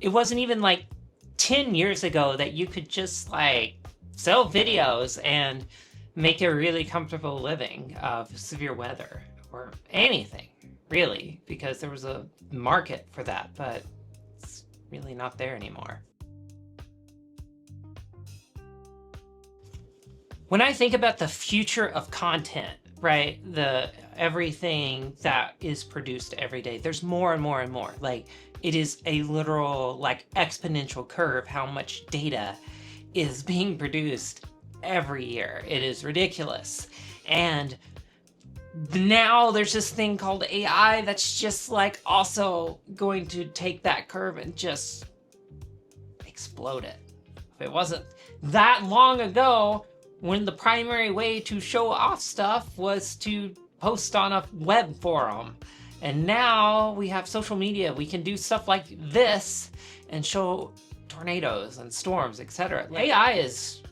it wasn't even like 10 years ago that you could just like sell videos and make a really comfortable living of severe weather or anything, really, because there was a market for that, but it's really not there anymore. When I think about the future of content, right, everything that is produced every day, there's more and more and more. Like, it is a literal, like, exponential curve how much data is being produced every year. It is ridiculous. And now there's this thing called AI that's just like also going to take that curve and just explode it. If it wasn't that long ago, when the primary way to show off stuff was to post on a web forum. And now we have social media. We can do stuff like this and show tornadoes and storms, etc. AI is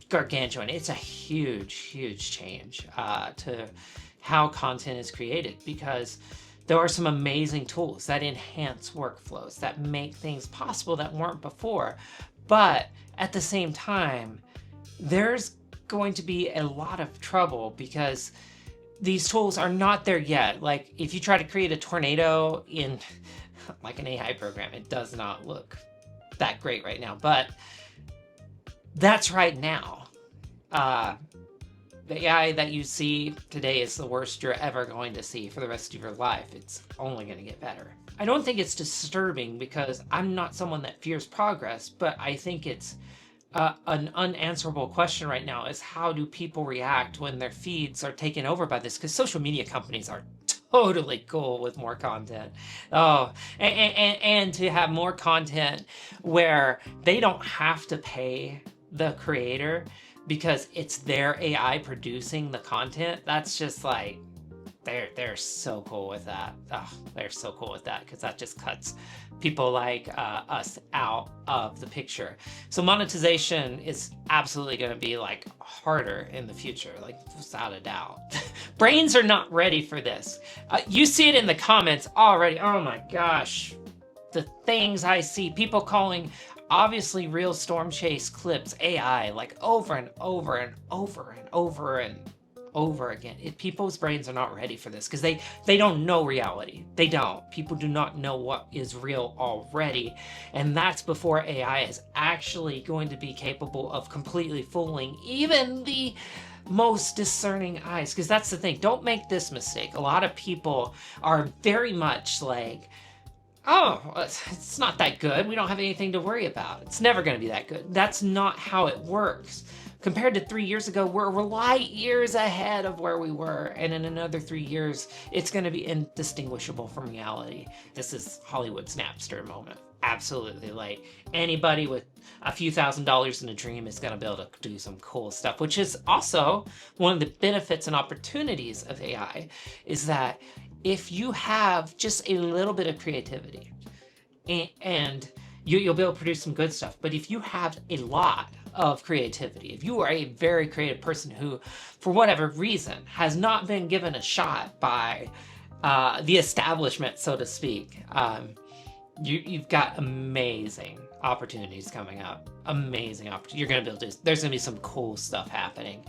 gargantuan. It's a huge, huge change to how content is created, because there are some amazing tools that enhance workflows, that make things possible that weren't before. But at the same time, there's going to be a lot of trouble because these tools are not there yet. Like, if you try to create a tornado in like an AI program, it does not look that great right now, but that's right now. The AI that you see today is the worst you're ever going to see for the rest of your life. It's only going to get better. I don't think it's disturbing because I'm not someone that fears progress, but I think it's an unanswerable question right now is how do people react when their feeds are taken over by this? Because social media companies are totally cool with more content. Oh, and to have more content where they don't have to pay the creator because it's their AI producing the content. That's just like, they're so cool with that. Oh, they're so cool with that because that just cuts people like us out of the picture. So monetization is absolutely going to be like harder in the future, like without a doubt. Brains are not ready for this. You see it in the comments already. Oh my gosh, the things I see, people calling obviously real storm chase clips AI, like over and over and over and over and over again. People's brains are not ready for this because they don't know reality. They don't. People do not know what is real already, and that's before AI is actually going to be capable of completely fooling even the most discerning eyes. Because that's the thing. Don't make this mistake. A lot of people are very much like, oh, it's not that good. We don't have anything to worry about. It's never going to be that good. That's not how it works. Compared to 3 years ago, we're light years ahead of where we were. And in another 3 years, it's going to be indistinguishable from reality. This is Hollywood's Napster moment. Absolutely. Like, anybody with a few $1,000s in a dream is going to be able to do some cool stuff, which is also one of the benefits and opportunities of AI, is that if you have just a little bit of creativity and you'll be able to produce some good stuff. But if you have a lot of creativity, if you are a very creative person who, for whatever reason, has not been given a shot by the establishment, so to speak, you've got amazing opportunities coming up. Amazing opportunities. You're going to be able to, there's going to be some cool stuff happening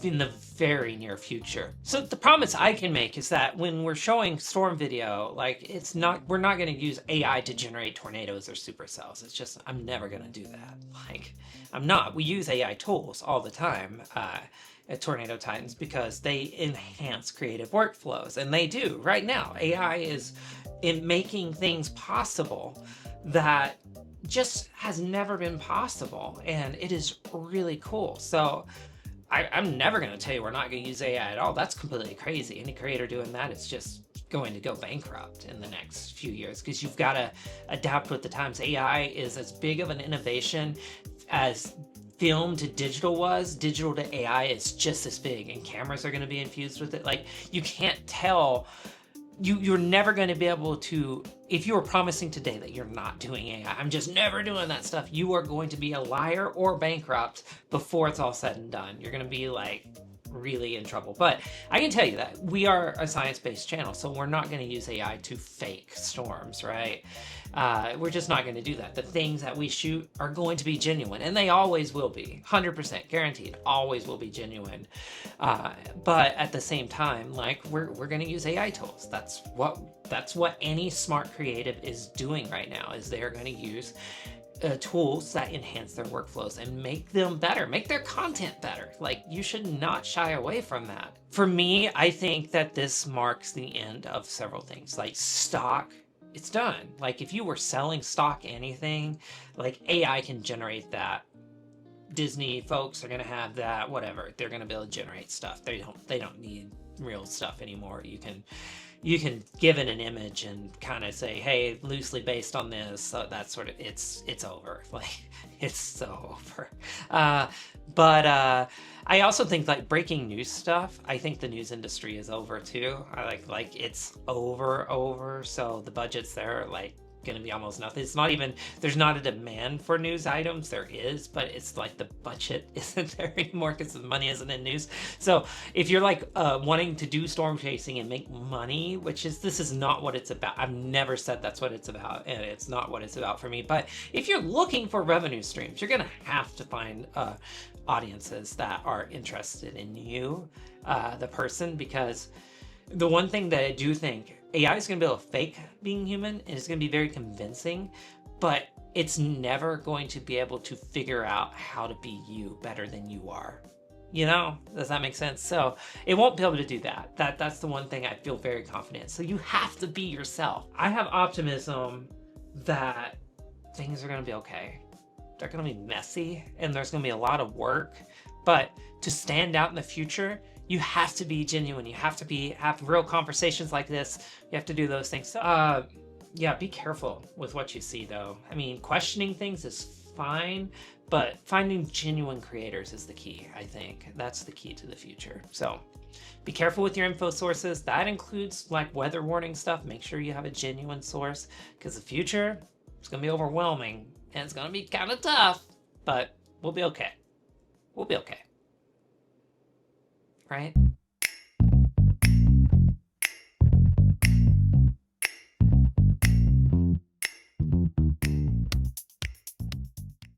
in the very near future. So the promise I can make is that when we're showing storm video, like, we're not going to use AI to generate tornadoes or supercells. It's just, I'm never going to do that. Like, I'm not. We use AI tools all the time at Tornado Titans because they enhance creative workflows, and they do right now. AI is in making things possible that just has never been possible, and it is really cool. So I'm never going to tell you we're not going to use AI at all. That's completely crazy. Any creator doing that is just going to go bankrupt in the next few years because you've got to adapt with the times. AI is as big of an innovation as film to digital was. Digital to AI is just as big, and cameras are going to be infused with it. Like, you can't tell. You're never going to be able to, if you were promising today that you're not doing AI, I'm just never doing that stuff, you are going to be a liar or bankrupt before it's all said and done. You're going to be like really in trouble. But I can tell you that we are a science-based channel, so we're not going to use AI to fake storms, right? We're just not going to do that. The things that we shoot are going to be genuine, and they always will be, 100% guaranteed, always will be genuine. But at the same time, like, we're going to use AI tools. That's what any smart creative is doing right now, is they're going to use tools that enhance their workflows and make them better, make their content better. Like, you should not shy away from that. For me, I think that this marks the end of several things. Like, stock, it's done. Like, if you were selling stock anything, like, AI can generate that. Disney folks are gonna have that, whatever. They're gonna be able to generate stuff. They don't need real stuff anymore. You can give it an image and kind of say, hey, loosely based on this, so that sort of, it's over. Like, it's so over. But I also think, like, breaking news stuff, I think the news industry is over too. I like it's over. So the budgets there are like going to be almost nothing. It's not even, there's not a demand for news items. There is, but it's like the budget isn't there anymore because the money isn't in news. So if you're like wanting to do storm chasing and make money, this is not what it's about. I've never said that's what it's about, and it's not what it's about for me. But if you're looking for revenue streams, you're gonna have to find audiences that are interested in you, the person, because the one thing that I do think, AI is going to be able to fake being human, and it's going to be very convincing, but it's never going to be able to figure out how to be you better than you are. You know, does that make sense? So it won't be able to do that. That's the one thing I feel very confident. So you have to be yourself. I have optimism that things are going to be okay. They're going to be messy, and there's going to be a lot of work, but to stand out in the future, you have to be genuine. You have to have real conversations like this. You have to do those things. Yeah, be careful with what you see, though. I mean, questioning things is fine, but finding genuine creators is the key, I think. That's the key to the future. So be careful with your info sources. That includes, like, weather warning stuff. Make sure you have a genuine source, because the future is going to be overwhelming, and it's going to be kind of tough, but we'll be okay. We'll be okay. Right?